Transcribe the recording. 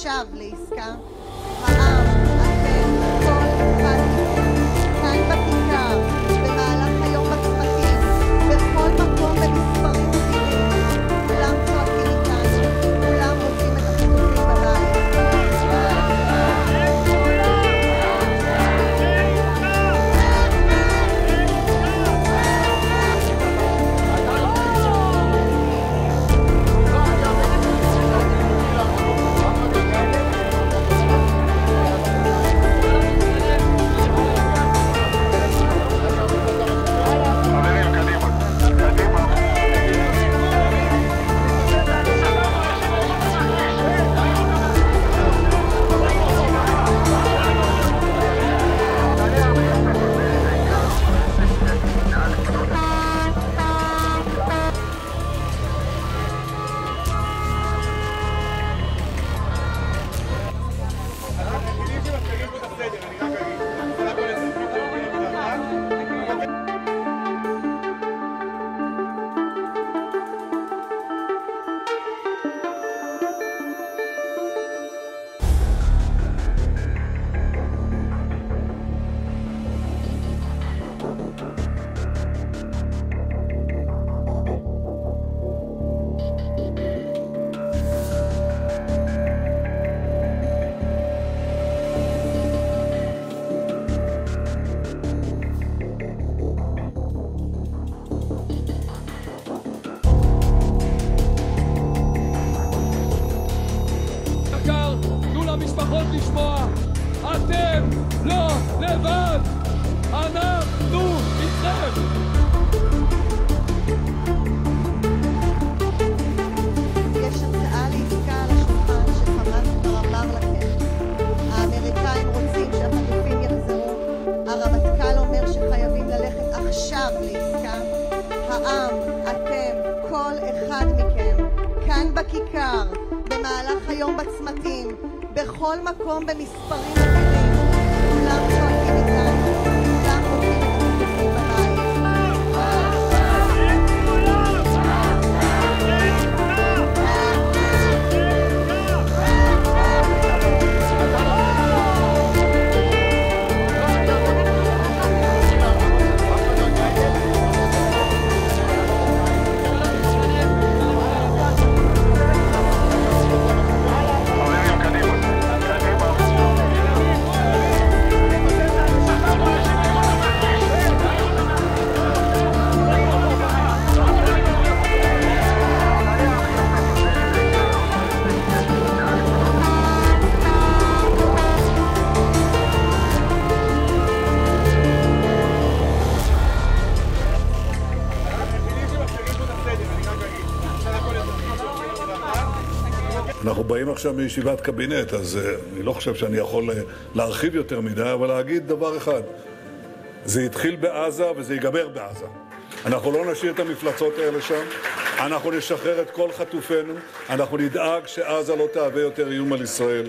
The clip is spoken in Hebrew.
עכשיו לעסקה. העם, אתם, כל אחד מכם, כאן בכיכר, במהלך היום בצמתים, בכל מקום במספרים מובילים, כולם צועקים איתנו, כולם רוצים את החטופים בבית. משפחות לשמוע, אתם לא לבד, אנחנו איתכם. יש הצעה לעסקה על השולחן שחמאס כבר אמר לכם. האמריקאים רוצים שהחטופים יחזרו, הרמטכ"ל אומר שחייבים ללכת עכשיו לעסקה. העם, אתם, כל אחד מכם, כאן בכיכר, במהלך היום בצמתים, בכל מקום במספרים מובילים, כולם צועקים איתנו, כולם רוצים את החטופים בבית. אנחנו באים עכשיו מישיבת קבינט, אז אני לא חושב שאני יכול להרחיב יותר מדי, אבל להגיד דבר אחד. זה התחיל בעזה וזה ייגמר בעזה. אנחנו לא נשאיר את המפלצות האלה שם, אנחנו נשחרר את כל חטופינו, אנחנו נדאג שעזה לא תהווה יותר איום על ישראל.